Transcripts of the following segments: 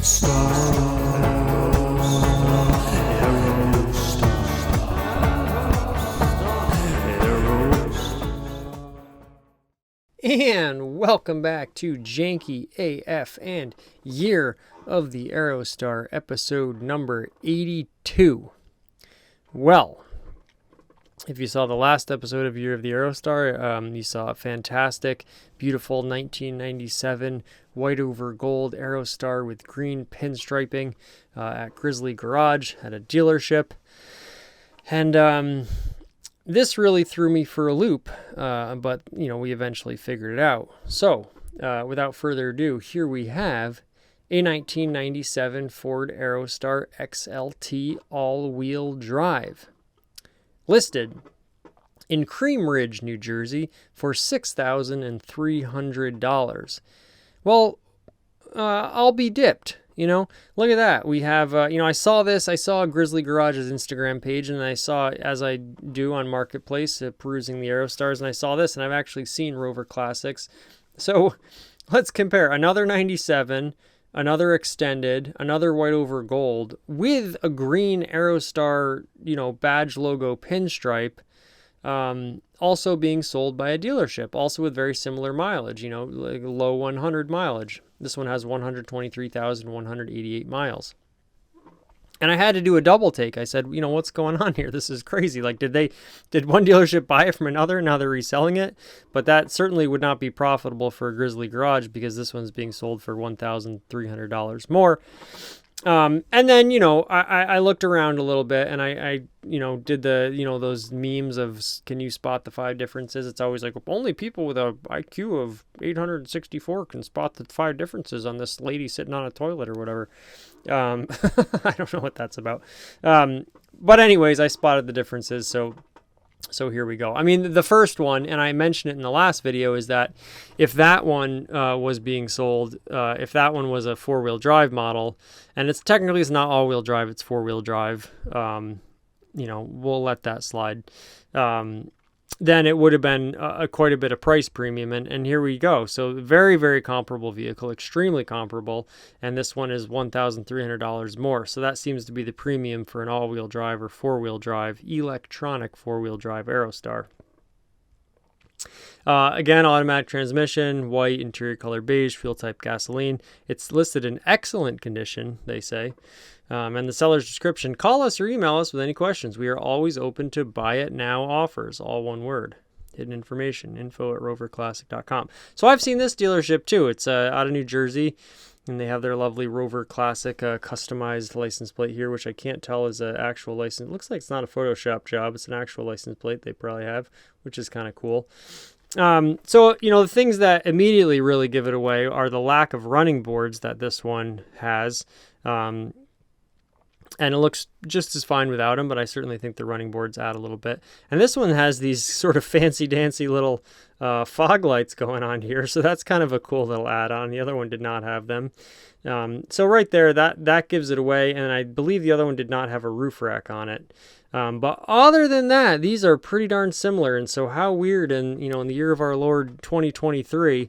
And welcome back to Janky AF and Year of the Aerostar, episode number 82. Well, if you saw the last episode of Year of the Aerostar, you saw a fantastic, beautiful 1997 white over gold Aerostar with green pinstriping at Grizzly Garage at a dealership. And this really threw me for a loop, but, we eventually figured it out. So, without further ado, here we have a 1997 Ford Aerostar XLT all-wheel drive, listed in Cream Ridge, New Jersey, for $6,300. Well, I'll be dipped. Look at that. We have, I saw Grizzly Garage's Instagram page, and I saw, as I do on Marketplace, perusing the Aerostars, and I saw this, and I've actually seen Rover Classics. So let's compare another 97, another extended, another white over gold with a green Aerostar, badge logo pinstripe, also being sold by a dealership, also with very similar mileage, like low 100 mileage. This one has 123,188 miles. And I had to do a double take. I said, what's going on here? This is crazy. Like, did one dealership buy it from another? Now they're reselling it. But that certainly would not be profitable for a Grizzly Garage, because this one's being sold for $1,300 more. And then, I looked around a little bit, and I did the, those memes of, can you spot the 5 differences? It's always like, only people with a IQ of 864 can spot the 5 differences on this lady sitting on a toilet or whatever. I don't know what that's about. But anyways, I spotted the differences. So here we go. I mean, the first one, and I mentioned it in the last video, is that if that one was being sold, if that one was a 4-wheel drive model, and it's not all-wheel drive, it's 4-wheel drive, we'll let that slide, then it would have been quite a bit of price premium, and here we go. So very, very comparable vehicle, extremely comparable, and this one is $1,300 more. So that seems to be the premium for an all-wheel drive or 4-wheel drive, electronic 4-wheel drive Aerostar. Again, automatic transmission, white, interior color beige, fuel type gasoline. It's listed in excellent condition, they say. And the seller's description, call us or email us with any questions. We are always open to buy it now offers, all one word. Hidden information, info@roverclassic.com. So I've seen this dealership too. It's out of New Jersey, and they have their lovely Rover Classic customized license plate here, which I can't tell is an actual license. It looks like it's not a Photoshop job. It's an actual license plate they probably have, which is kind of cool. So, the things that immediately really give it away are the lack of running boards that this one has. And it looks just as fine without them, but I certainly think the running boards add a little bit. And this one has these sort of fancy-dancy little fog lights going on here, so that's kind of a cool little add-on. The other one did not have them. So right there, that gives it away, and I believe the other one did not have a roof rack on it. But other than that, these are pretty darn similar, and so how weird in the year of our Lord 2023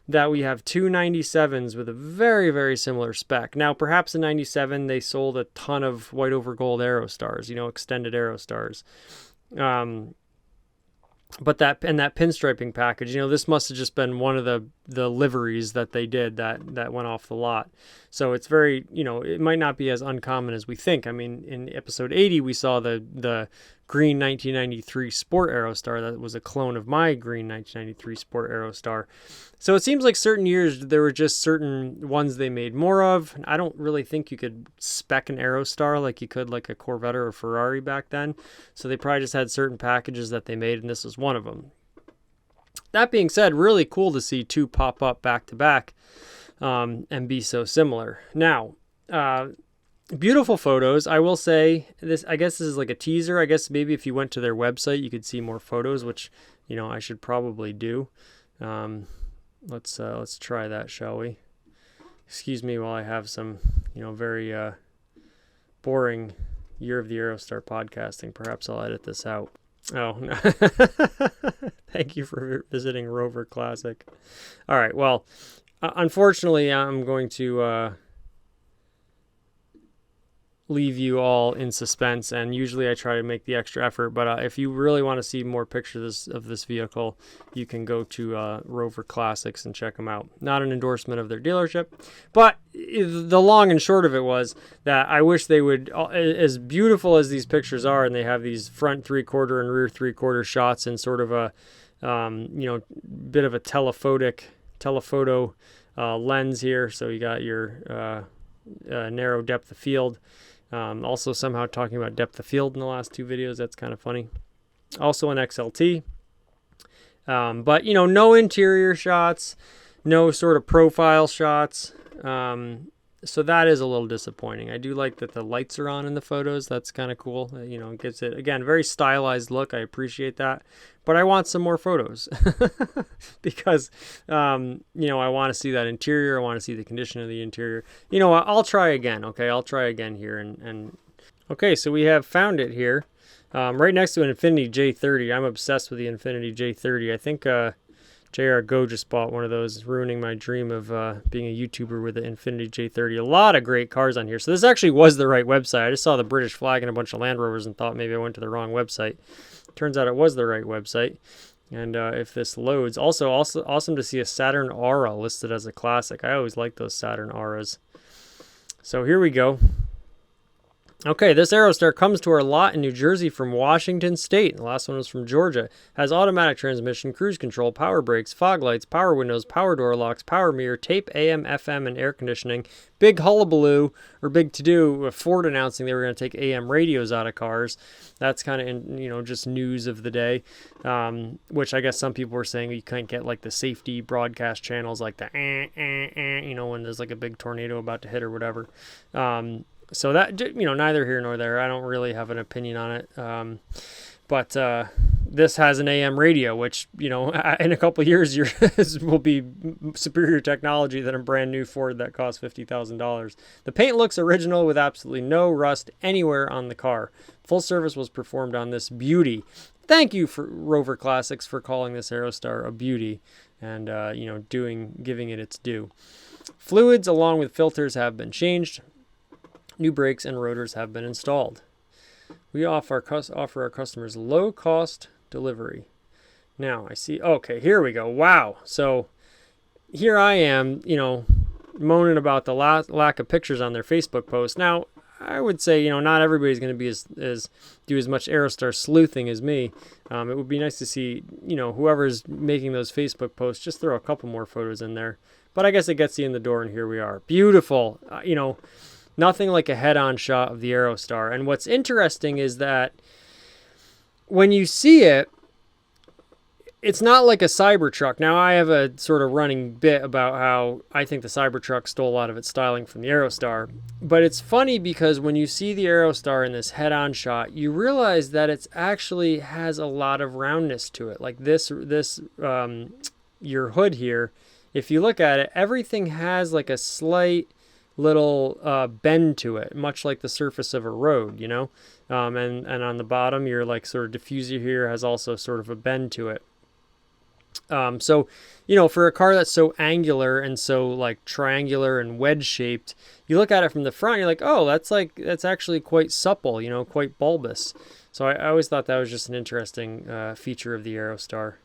that we have two 97s with a very, very similar spec. Now, perhaps in 97, they sold a ton of white over gold Aerostars, extended Aerostars. But that pinstriping package, this must have just been one of the liveries that they did that went off the lot. So it's very, it might not be as uncommon as we think. I mean, in episode 80, we saw the green 1993 Sport Aerostar that was a clone of my green 1993 Sport Aerostar. So it seems like certain years there were just certain ones they made more of. I don't really think you could spec an Aerostar like you could like a Corvette or a Ferrari back then. So they probably just had certain packages that they made, and this was one of them. That being said, really cool to see two pop up back to back and be so similar. Now, beautiful photos. I will say this, I guess this is like a teaser. I guess maybe if you went to their website, you could see more photos, which, I should probably do. Let's try that, shall we? Excuse me while I have some, very boring Year of the Aerostar podcasting. Perhaps I'll edit this out. Oh, no. Thank you for visiting Rover Classic. All right, well, unfortunately, I'm going to leave you all in suspense, and usually I try to make the extra effort, but if you really want to see more pictures of this vehicle, you can go to Rover Classics and check them out. Not an endorsement of their dealership, but the long and short of it was that I wish they would, as beautiful as these pictures are, and they have these front 3/4 and rear 3/4 shots in sort of a bit of a telephoto lens here, so you got your narrow depth of field. Also somehow talking about depth of field in the last 2 videos. That's kind of funny. Also an XLT. But, no interior shots, no sort of profile shots. So that is a little disappointing. I do like that the lights are on in the photos. That's kind of cool. It gives it, again, very stylized look. I appreciate that. But I want some more photos because, I want to see that interior. I want to see the condition of the interior. I'll try again. Okay, I'll try again here. And okay, so we have found it here. Right next to an Infiniti J30. I'm obsessed with the Infiniti J30. I think JR Go just bought one of those, ruining my dream of being a YouTuber with the Infiniti J30. A lot of great cars on here. So this actually was the right website. I just saw the British flag and a bunch of Land Rovers and thought maybe I went to the wrong website. Turns out it was the right website. And if this loads, also awesome to see a Saturn Aura listed as a classic. I always like those Saturn Auras. So here we go. Okay, this Aerostar comes to our lot in New Jersey from Washington State. The last one was from Georgia. Has automatic transmission, cruise control, power brakes, fog lights, power windows, power door locks, power mirror, tape, AM, FM, and air conditioning. Big hullabaloo, or big to-do, Ford announcing they were going to take AM radios out of cars. That's kind of, just news of the day, which I guess some people were saying you can't get like the safety broadcast channels like the when there's like a big tornado about to hit or whatever. So that, neither here nor there. I don't really have an opinion on it. But this has an AM radio, which, in a couple of years will be superior technology than a brand new Ford that costs $50,000. The paint looks original with absolutely no rust anywhere on the car. Full service was performed on this beauty. Thank you for Rover Classics for calling this Aerostar a beauty and, giving it its due. Fluids along with filters have been changed. New brakes and rotors have been installed. We offer our customers low-cost delivery. Now, I see... Okay, here we go. Wow. So, here I am, moaning about the lack of pictures on their Facebook post. Now, I would say, not everybody's going to be do as much Aerostar sleuthing as me. It would be nice to see, whoever's making those Facebook posts, just throw a couple more photos in there. But I guess it gets you in the door, and here we are. Beautiful. Nothing like a head-on shot of the Aerostar. And what's interesting is that when you see it, it's not like a Cybertruck. Now, I have a sort of running bit about how I think the Cybertruck stole a lot of its styling from the Aerostar. But it's funny because when you see the Aerostar in this head-on shot, you realize that it actually has a lot of roundness to it. Like this your hood here, if you look at it, everything has like a slight little bend to it, much like the surface of a road, and on the bottom, your like sort of diffuser here has also sort of a bend to it. So, for a car that's so angular and so like triangular and wedge shaped, you look at it from the front, you're like, oh, that's actually quite supple, quite bulbous. So I always thought that was just an interesting feature of the Aerostar.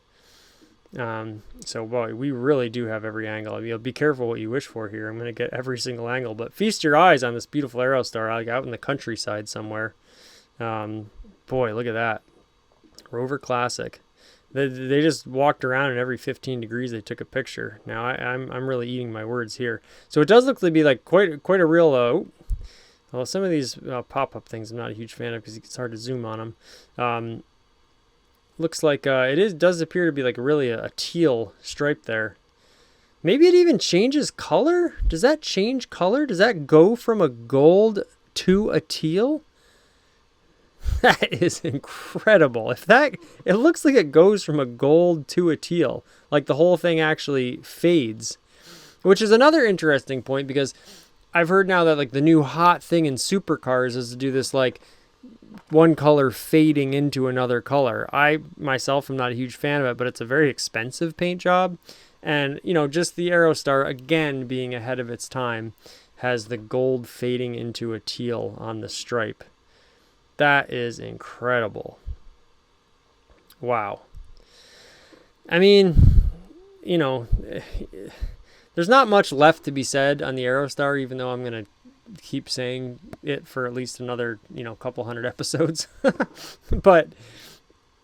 So boy, we really do have every angle. Be careful what you wish for here. I'm going to get every single angle, but feast your eyes on this beautiful Aerostar like out in the countryside somewhere. Boy, look at that. Rover Classic. They just walked around and every 15 degrees they took a picture. Now I'm really eating my words here. So it does look to be like quite a real, well, some of these pop-up things I'm not a huge fan of because it's hard to zoom on them. Looks like does appear to be like really a teal stripe there. Maybe it even changes color? Does that change color? Does that go from a gold to a teal? That is incredible. It looks like it goes from a gold to a teal. Like the whole thing actually fades. Which is another interesting point because I've heard now that like the new hot thing in supercars is to do this like one color fading into another color. I myself am not a huge fan of it, but it's a very expensive paint job. And, just the Aerostar, again, being ahead of its time, has the gold fading into a teal on the stripe. That is incredible. Wow. I mean, you know, there's not much left to be said on the Aerostar, even though I'm going to keep saying it for at least another, couple hundred episodes. But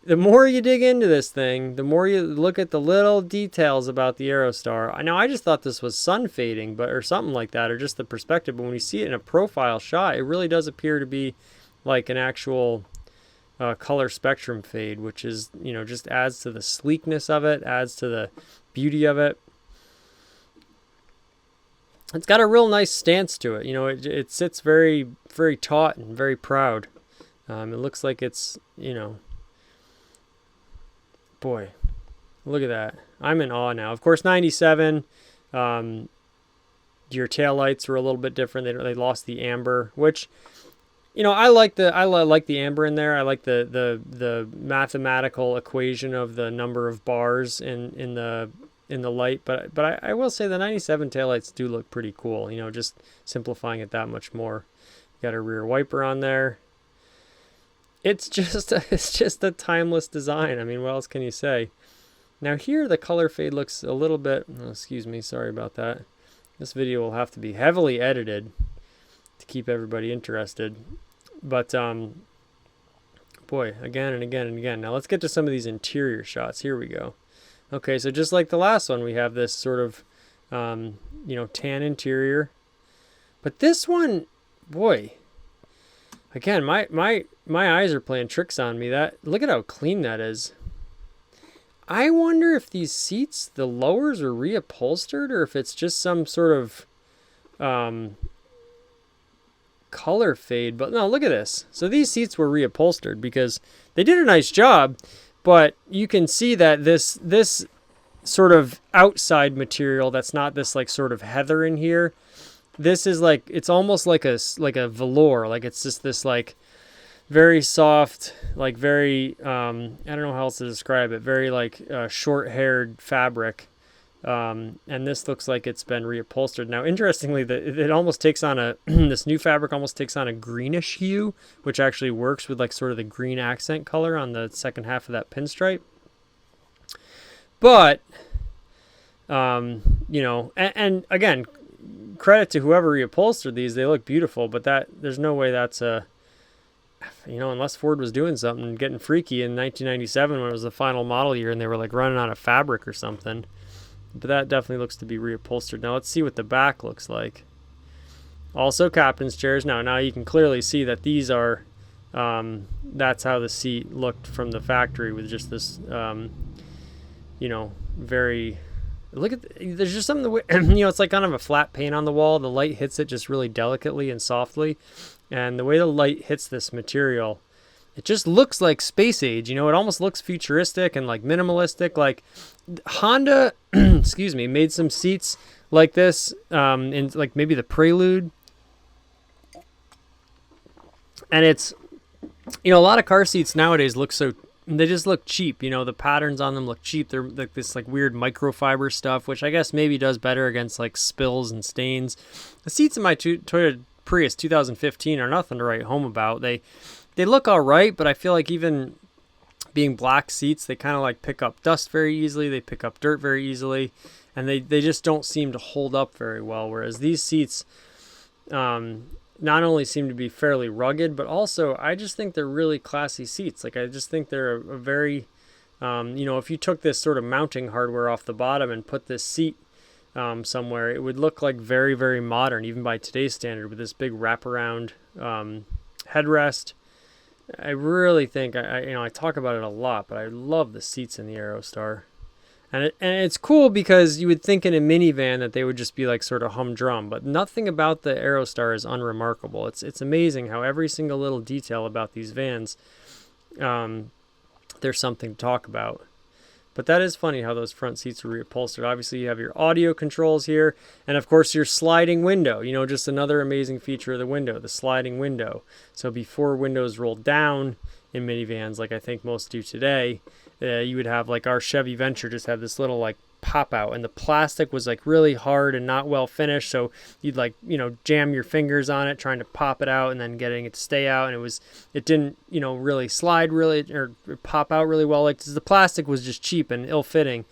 the more you dig into this thing, the more you look at the little details about the Aerostar. Now, I just thought this was sun fading, or something like that, or just the perspective. But when you see it in a profile shot, it really does appear to be like an actual color spectrum fade, which is, just adds to the sleekness of it, adds to the beauty of it. It's got a real nice stance to it. It sits very, very taut and very proud. It looks like it's, boy, look at that. I'm in awe now. Of course, 97, your taillights were a little bit different. They lost the amber, which, I like the amber in there. I like the mathematical equation of the number of bars in the light, but I will say the 97 taillights do look pretty cool, just simplifying it that much more. Got a rear wiper on there. It's just a timeless design. I mean, what else can you say? Now here the color fade looks a little bit, excuse me, sorry about that. This video will have to be heavily edited to keep everybody interested. But boy, again and again and again. Now let's get to some of these interior shots. Here we go. Okay, so just like the last one, we have this sort of, tan interior. But this one, boy, again, my eyes are playing tricks on me. Look at how clean that is. I wonder if these seats, the lowers, are reupholstered, or if it's just some sort of color fade. But no, look at this. So these seats were reupholstered because they did a nice job. But you can see that this sort of outside material that's not this like sort of heather in here, this is like, it's almost like a velour, like it's just this like very soft, like very I don't know how else to describe it, very like short-haired fabric. And this looks like it's been reupholstered. Now, interestingly, it almost takes on this new fabric almost takes on a greenish hue, which actually works with like sort of the green accent color on the second half of that pinstripe. But, and again, credit to whoever reupholstered these. They look beautiful, but there's no way that's unless Ford was doing something and getting freaky in 1997 when it was the final model year and they were like running out of fabric or something. But that definitely looks to be reupholstered. Now let's see what the back looks like. Also captain's chairs. Now you can clearly see that these are, that's how the seat looked from the factory with just this, very, there's just something, it's like kind of a flat paint on the wall. The light hits it just really delicately and softly. And the way the light hits this material, it just looks like space age. It almost looks futuristic and like minimalistic. Like Honda, excuse me, made some seats like this in like maybe the Prelude. And it's, a lot of car seats nowadays they just look cheap. The patterns on them look cheap. They're like this like weird microfiber stuff, which I guess maybe does better against like spills and stains. The seats in my Toyota Prius 2015 are nothing to write home about. They look all right, but I feel like even being black seats, they kind of like pick up dust very easily. They pick up dirt very easily, and they just don't seem to hold up very well. Whereas these seats not only seem to be fairly rugged, but also I just think they're really classy seats. Like I just think they're a very, if you took this sort of mounting hardware off the bottom and put this seat somewhere, it would look like very, very modern, even by today's standard, with this big wraparound headrest. I really think, I talk about it a lot, but I love the seats in the Aerostar. And it's cool because you would think in a minivan that they would just be like sort of humdrum, but nothing about the Aerostar is unremarkable. It's amazing how every single little detail about these vans, there's something to talk about. But that is funny how those front seats are reupholstered. Obviously, you have your audio controls here, and of course your sliding window. Just another amazing feature of the window, the sliding window. So before windows roll down in minivans, like I think most do today, you would have like our Chevy Venture just have this little like pop out, and the plastic was like really hard and not well finished, so you'd like, jam your fingers on it trying to pop it out and then getting it to stay out, and it didn't, really slide really or pop out really well, like the plastic was just cheap and ill-fitting.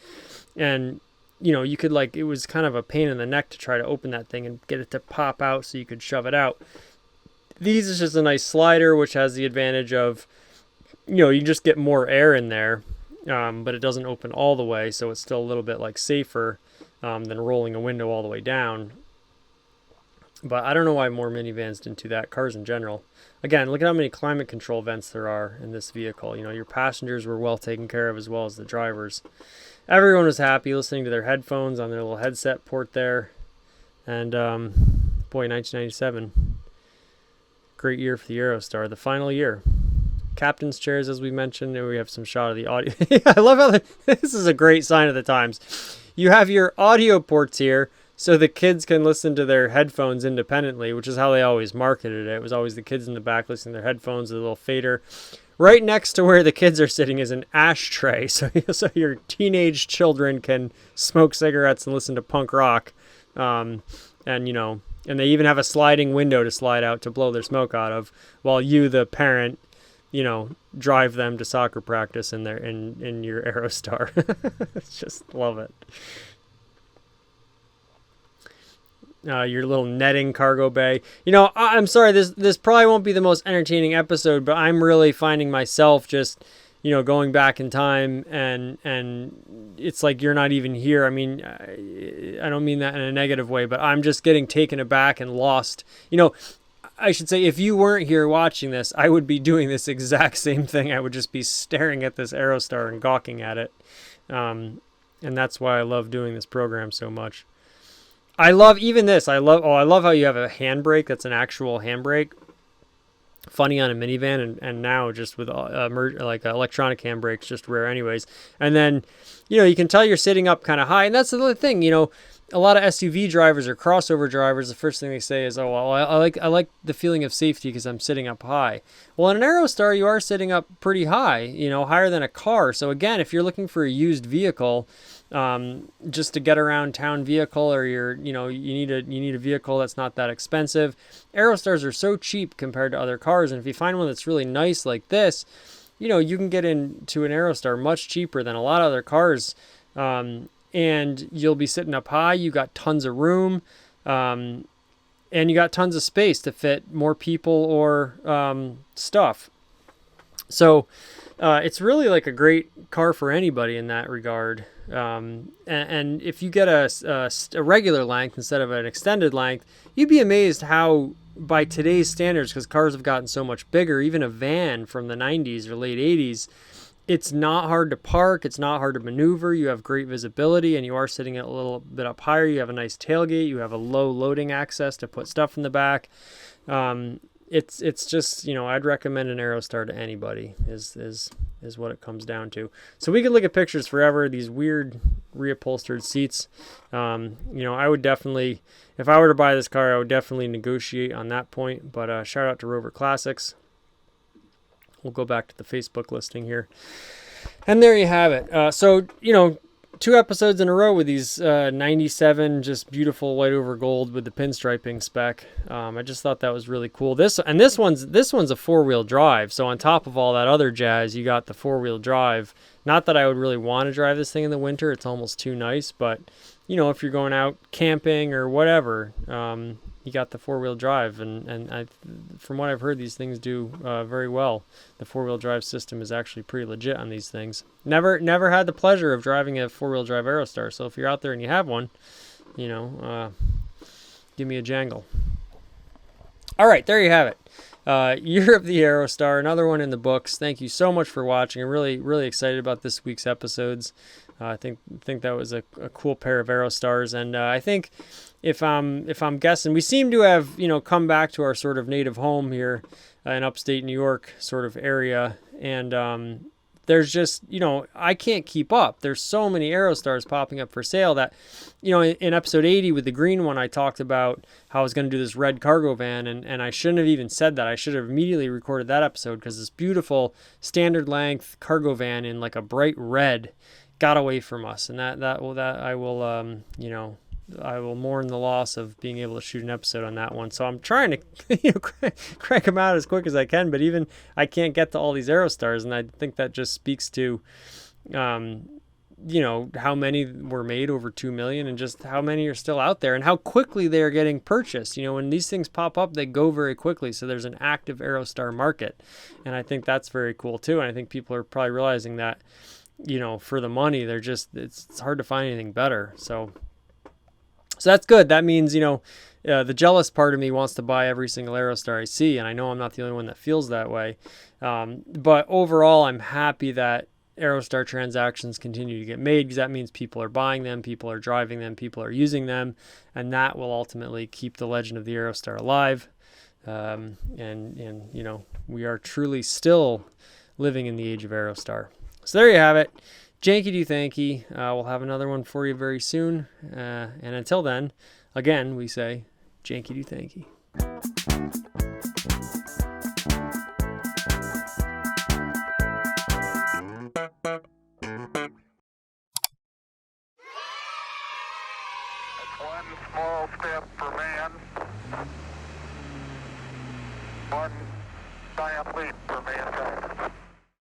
And you could it was kind of a pain in the neck to try to open that thing and get it to pop out so you could shove it out. These is just a nice slider, which has the advantage of, you just get more air in there, but it doesn't open all the way, so it's still a little bit safer than rolling a window all the way down. But I don't know why more minivans didn't do that, cars in general. Again, look at how many climate control vents there are in this vehicle. Your passengers were well taken care of as well as the drivers. Everyone was happy listening to their headphones on their little headset port there. And, boy, 1997. Great year for the Aerostar, the final year. Captain's chairs, as we mentioned, and we have some shot of the audio. I love how this is a great sign of the times. You have your audio ports here, so the kids can listen to their headphones independently, which is how they always marketed it. It was always the kids in the back listening to their headphones with a little fader. Right next to where the kids are sitting is an ashtray, so your teenage children can smoke cigarettes and listen to punk rock. And they even have a sliding window to slide out to blow their smoke out of, while you, the parent, drive them to soccer practice in your Aerostar. Just love it. Your little netting cargo bay. I'm sorry, this probably won't be the most entertaining episode, but I'm really finding myself just, going back in time, and it's like you're not even here. I mean, I don't mean that in a negative way, but I'm just getting taken aback and lost. I should say, if you weren't here watching this, I would be doing this exact same thing. I would just be staring at this Aerostar and gawking at it. And that's why I love doing this program so much. I love even this. I love how you have a handbrake that's an actual handbrake. Funny on a minivan, and now just with electronic handbrakes, just rare anyways. And then, you can tell you're sitting up kind of high, and that's the other thing. A lot of SUV drivers or crossover drivers, the first thing they say is, "Oh, well, I like the feeling of safety because I'm sitting up high." Well, in an Aerostar, you are sitting up pretty high, higher than a car. So again, if you're looking for a used vehicle, just to get around town vehicle, or you need a vehicle that's not that expensive, Aerostars are so cheap compared to other cars. And if you find one that's really nice like this, you can get into an Aerostar much cheaper than a lot of other cars. And you'll be sitting up high. You got tons of room, and you got tons of space to fit more people or stuff. So it's really like a great car for anybody in that regard. And if you get a regular length instead of an extended length, you'd be amazed how, by today's standards, because cars have gotten so much bigger, even a van from the 90s or late 80s, it's not hard to park. It's not hard to maneuver. You have great visibility, and you are sitting a little bit up higher. You have a nice tailgate. You have a low loading access to put stuff in the back. It's just, I'd recommend an Aerostar to anybody is what it comes down to. So we could look at pictures forever, these weird reupholstered seats. I would definitely, if I were to buy this car, I would definitely negotiate on that point. But shout out to Rover Classics. We'll go back to the Facebook listing here. And there you have it. So, 2 episodes in a row with these 97 just beautiful white over gold with the pinstriping spec. I just thought that was really cool. This one's a 4-wheel drive. So on top of all that other jazz, you got the 4-wheel drive. Not that I would really want to drive this thing in the winter. It's almost too nice. But, if you're going out camping or whatever, you got the 4-wheel drive. And from what I've heard, these things do very well. The 4-wheel drive system is actually pretty legit on these things. Never had the pleasure of driving a 4-wheel drive Aerostar. So if you're out there and you have one, give me a jangle. All right, there you have it. Year of the Aerostar, another one in the books. Thank you so much for watching. I'm really, really excited about this week's episodes. I think that was a cool pair of Aerostars, and I think if I'm guessing, we seem to have come back to our sort of native home here in upstate New York sort of area, and there's just I can't keep up. There's so many Aerostars popping up for sale that in episode 80 with the green one, I talked about how I was going to do this red cargo van, and I shouldn't have even said that. I should have immediately recorded that episode, because this beautiful standard length cargo van in like a bright red got away from us, and that I will I will mourn the loss of being able to shoot an episode on that one. So I'm trying to crank them out as quick as I can, but even I can't get to all these Aerostars, and I think that just speaks to how many were made, over 2 million, and just how many are still out there and how quickly they are getting purchased. When these things pop up, they go very quickly. So there's an active Aerostar market, and I think that's very cool too. And I think people are probably realizing that, for the money, it's hard to find anything better. So that's good. That means, the jealous part of me wants to buy every single Aerostar I see, and I know I'm not the only one that feels that way. But overall, I'm happy that Aerostar transactions continue to get made, because that means people are buying them, people are driving them, people are using them, and that will ultimately keep the legend of the Aerostar alive. And we are truly still living in the age of Aerostar. So there you have it. Janky do thanky. We'll have another one for you very soon. And until then, again, we say Janky do thanky. One small step for man, one giant leap for mankind.